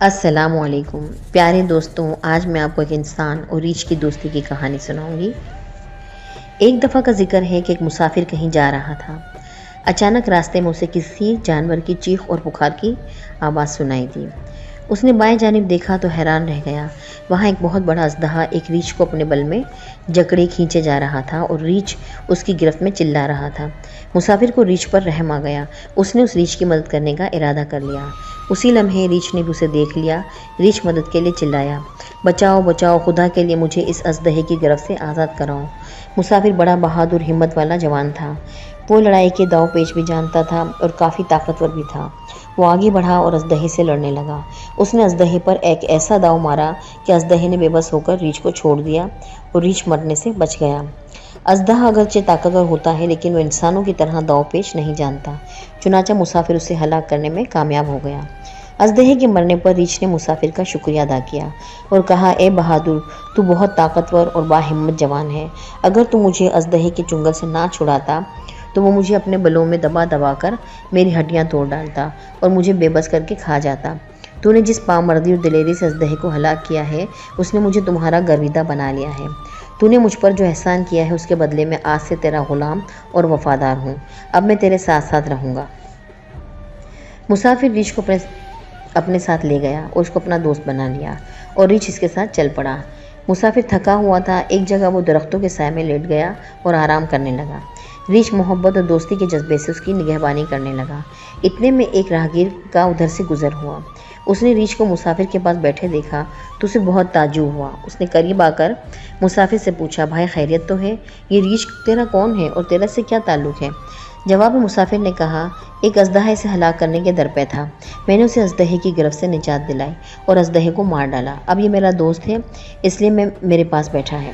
السلام علیکم پیارے دوستوں، آج میں آپ کو ایک انسان اور ریچھ کی دوستی کی کہانی سناؤں گی۔ ایک دفعہ کا ذکر ہے کہ ایک مسافر کہیں جا رہا تھا۔ اچانک راستے میں اسے کسی جانور کی چیخ اور پکار کی آواز سنائی دی۔ اس نے بائیں جانب دیکھا تو حیران رہ گیا۔ وہاں ایک بہت بڑا اژدہا ایک ریچھ کو اپنے بل میں جکڑے کھینچے جا رہا تھا اور ریچھ اس کی گرفت میں چلا رہا تھا۔ مسافر کو ریچھ پر رحم آ گیا۔ اس نے اس ریچھ کی مدد کرنے کا ارادہ کر لیا۔ اسی لمحے ریچھ نے بھی اسے دیکھ لیا۔ ریچھ مدد کے لیے چلایا، بچاؤ بچاؤ، خدا کے لیے مجھے اس اژدہے کی گرفت سے آزاد کراؤ۔ مسافر بڑا بہادر ہمت والا جوان تھا۔ وہ لڑائی کے داؤ پیچ بھی جانتا تھا اور کافی طاقتور بھی تھا۔ وہ آگے بڑھا اور اژدہے سے لڑنے لگا۔ اس نے اژدہے پر ایک ایسا داؤ مارا کہ اژدہے نے بے بس ہو کر ریچھ کو چھوڑ دیا اور ریچھ مرنے سے بچ گیا۔ اژدہا اگرچہ طاقتور ہوتا ہے لیکن وہ انسانوں کی طرح داؤ پیچ نہیں جانتا، چنانچہ مسافر اسے ہلاک کرنے میں کامیاب ہو گیا۔ اژدہے کے مرنے پر ریچھ نے مسافر کا شکریہ ادا کیا اور کہا، اے بہادر، تو بہت طاقتور اور باہمت جوان ہے۔ اگر تو مجھے اژدہے کے چنگل سے نہ چھڑاتا تو وہ مجھے اپنے بلوں میں دبا دبا کر میری ہڈیاں توڑ ڈالتا اور مجھے بے بس کر کے کھا جاتا۔ تو نے جس پامردی اور دلیری سے اژدہے کو ہلاک کیا ہے، اس نے مجھے تمہارا گرویدہ بنا لیا ہے۔ تو نے مجھ پر جو احسان کیا ہے اس کے بدلے میں آج سے تیرا غلام اور وفادار ہوں۔ اب میں تیرے ساتھ ساتھ رہوں گا۔ مسافر ریچھ کو اپنے ساتھ لے گیا اور اس کو اپنا دوست بنا لیا اور ریچھ اس کے ساتھ چل پڑا۔ مسافر تھکا ہوا تھا۔ ایک جگہ وہ درختوں کے سائے میں لیٹ گیا اور آرام کرنے لگا۔ ریچھ محبت اور دوستی کے جذبے سے اس کی نگہبانی کرنے لگا۔ اتنے میں ایک راہگیر کا ادھر سے گزر ہوا۔ اس نے ریچھ کو مسافر کے پاس بیٹھے دیکھا تو اسے بہت تعجب ہوا۔ اس نے قریب آ کر مسافر سے پوچھا، بھائی خیریت تو ہے؟ یہ ریچھ تیرا کون ہے اور تیرا سے کیا تعلق ہے؟ جواب میں مسافر نے کہا، ایک اژدہا اسے ہلاک کرنے کے در پہ تھا۔ میں نے اسے اژدہے کی گرفت سے نجات دلائی اور اژدہے کو مار ڈالا۔ اب یہ میرا دوست ہے، اس لیے میرے پاس بیٹھا ہے۔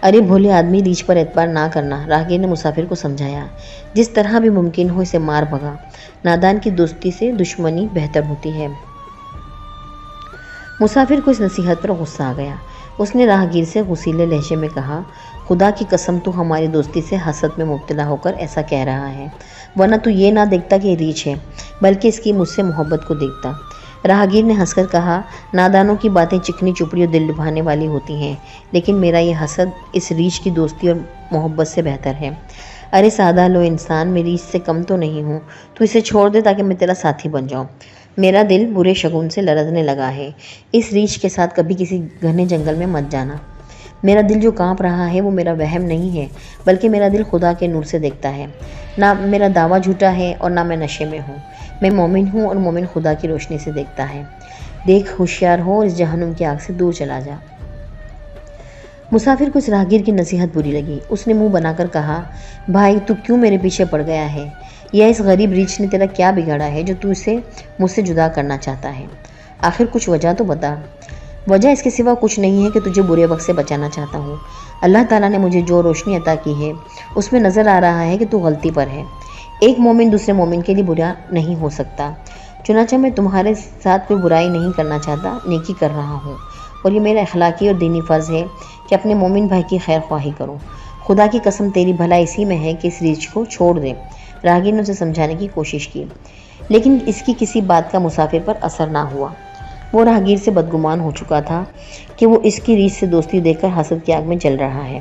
ارے بھولے آدمی، ریچھ پر اعتبار نہ کرنا، راہگیر نے مسافر کو سمجھایا۔ جس طرح بھی ممکن ہو اسے مار بھگا۔ نادان کی دوستی سے دشمنی بہتر ہوتی ہے۔ مسافر کو اس نصیحت پر غصہ آ گیا۔ اس نے راہگیر سے غصیلے لہجے میں کہا، خدا کی قسم تو ہماری دوستی سے حسد میں مبتلا ہو کر ایسا کہہ رہا ہے، ورنہ تو یہ نہ دیکھتا کہ یہ ریچھ ہے، بلکہ اس کی مجھ سے محبت کو دیکھتا۔ راہگیر نے ہنس کر کہا، نادانوں کی باتیں چکنی چپڑی اور دل لبھانے والی ہوتی ہیں، لیکن میرا یہ حسد اس ریچھ کی دوستی اور محبت سے بہتر ہے۔ ارے سادہ لو انسان، میں ریچھ سے کم تو نہیں ہوں، تو اسے چھوڑ دے تاکہ میں تیرا ساتھی بن جاؤں۔ میرا دل برے شگون سے لرزنے لگا ہے۔ اس ریچھ کے ساتھ کبھی کسی گھنے جنگل میں مت جانا۔ میرا دل جو کانپ رہا ہے وہ میرا وہم نہیں ہے، بلکہ میرا دل خدا کے نور سے دیکھتا ہے۔ نہ میرا دعویٰ جھوٹا ہے اور نہ میں نشے میں ہوں۔ میں مومن ہوں اور مومن خدا کی روشنی سے دیکھتا ہے۔ دیکھ ہوشیار ہو اور اس جہنم کی آگ سے دور چلا جا۔ مسافر کو اس راہگیر کی نصیحت بری لگی۔ اس نے منہ بنا کر کہا، بھائی تو کیوں میرے پیچھے پڑ گیا ہے؟ یا اس غریب ریچھ نے تیرا کیا بگاڑا ہے جو تو اسے مجھ سے جدا کرنا چاہتا ہے؟ آخر کچھ وجہ تو بتا۔ وجہ اس کے سوا کچھ نہیں ہے کہ تجھے برے وقت سے بچانا چاہتا ہوں۔ اللہ تعالیٰ نے مجھے جو روشنی عطا کی ہے اس میں نظر آ رہا ہے کہ تو غلطی پر ہے۔ ایک مومن دوسرے مومن کے لیے برا نہیں ہو سکتا، چنانچہ میں تمہارے ساتھ کوئی برائی نہیں کرنا چاہتا، نیکی کر رہا ہوں، اور یہ میرا اخلاقی اور دینی فرض ہے کہ اپنے مومن بھائی کی خیر خواہی کروں۔ خدا کی قسم تیری بھلائی اسی میں ہے کہ اس ریچھ کو چھوڑ دے۔ راہگیر نے اسے سمجھانے کی کوشش کی، لیکن اس کی کسی بات کا مسافر پر اثر نہ ہوا۔ وہ راہگیر سے بدگمان ہو چکا تھا کہ وہ اس کی ریچھ سے دوستی دیکھ کر حسد کی آگ میں جل رہا ہے۔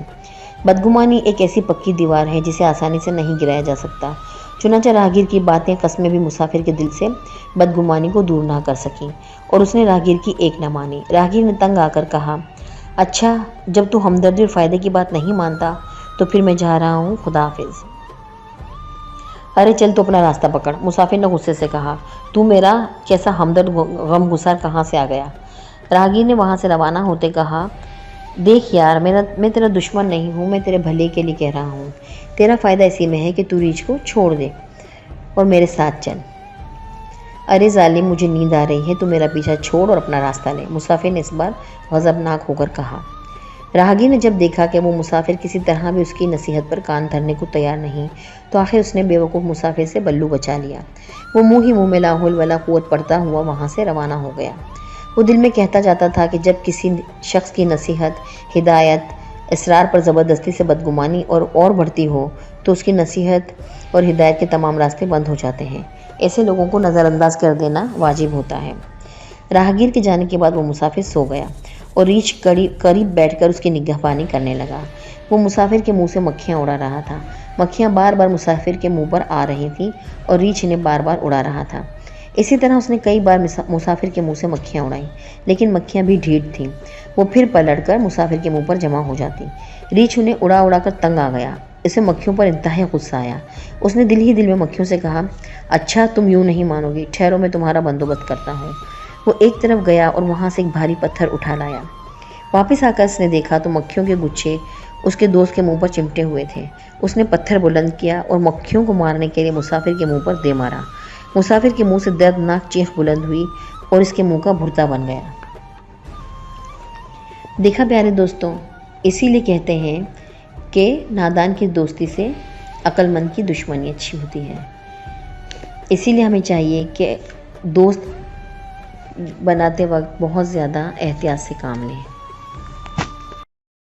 بدگمانی ایک ایسی پکی دیوار ہے جسے آسانی سے نہیں گرایا جا سکتا۔ چنانچہ راہگیر کی باتیں قسمیں بھی مسافر کے دل سے بدگمانی کو دور نہ کر سکیں اور اس نے راہگیر کی ایک نہ مانی۔ راہگیر نے تنگ آ کر کہا، اچھا جب تو ہمدردی اور فائدے کی بات نہیں مانتا تو پھر میں جا رہا ہوں، خدا حافظ۔ ارے چل تو اپنا راستہ پکڑ، مسافر نے غصے سے کہا، تو میرا کیسا ہمدرد غم گسار کہاں سے آ گیا؟ راہگیر نے وہاں سے روانہ ہوتے کہا، دیکھ یار، میں تیرا دشمن نہیں ہوں، میں تیرے بھلے کے لیے کہہ رہا ہوں۔ تیرا فائدہ اسی میں ہے کہ تو ریچھ کو چھوڑ دے اور میرے ساتھ چل۔ ارے ظالم، مجھے نیند آ رہی ہے، تو میرا پیچھا چھوڑ اور اپنا راستہ لے، مسافر نے اس بار غضبناک ہو کر کہا۔ راہگیر نے جب دیکھا کہ وہ مسافر کسی طرح بھی اس کی نصیحت پر کان دھرنے کو تیار نہیں، تو آخر اس نے بیوقوف مسافر سے بلو بچا لیا۔ وہ منہ ہی منہ میں لا حول ولا قوت پڑھتا ہوا وہاں سے روانہ ہو گیا۔ وہ دل میں کہتا جاتا تھا کہ جب کسی شخص کی نصیحت، ہدایت، اصرار پر زبردستی سے بدگمانی اور بڑھتی ہو تو اس کی نصیحت اور ہدایت کے تمام راستے بند ہو جاتے ہیں۔ ایسے لوگوں کو نظر انداز کر دینا واجب ہوتا ہے۔ راہگیر کے جانے کے بعد وہ مسافر سو گیا اور ریچھ قریب بیٹھ کر اس کی نگہبانی کرنے لگا۔ وہ مسافر کے منہ سے مکھیاں اڑا رہا تھا۔ مکھیاں بار بار مسافر کے منہ پر آ رہی تھیں اور ریچھ انہیں بار بار اڑا رہا تھا۔ اسی طرح اس نے کئی بار مسافر کے منہ سے مکھیاں اڑائیں، لیکن مکھیاں بھی ڈھیٹ تھیں۔ وہ پھر پلٹ کر مسافر کے منہ پر جمع ہو جاتی۔ ریچھ انہیں اڑا اڑا کر تنگ آ گیا۔ اسے مکھیوں پر انتہائی غصہ آیا۔ اس نے دل ہی دل میں مکھیوں سے کہا، اچھا تم یوں نہیں مانو گی، ٹھہرو میں تمہارا بندوبست کرتا ہوں۔ وہ ایک طرف گیا اور وہاں سے ایک بھاری پتھر اٹھا لایا۔ واپس آ کر اس نے دیکھا تو مکھیوں کے گچھے اس کے دوست کے منہ پر چمٹے ہوئے تھے۔ اس نے پتھر بلند کیا اور مکھیوں کو مارنے کے لیے مسافر کے منہ پر دے مارا۔ مسافر کے منہ سے دردناک چیخ بلند ہوئی اور اس کے منہ کا بھرتا بن گیا۔ دیکھا پیارے دوستوں، اسی لیے کہتے ہیں کہ نادان کی دوستی سے عقل مند کی دشمنی اچھی ہوتی ہے۔ اسی لیے ہمیں چاہیے کہ دوست بناتے وقت بہت زیادہ احتیاط سے کام لیں۔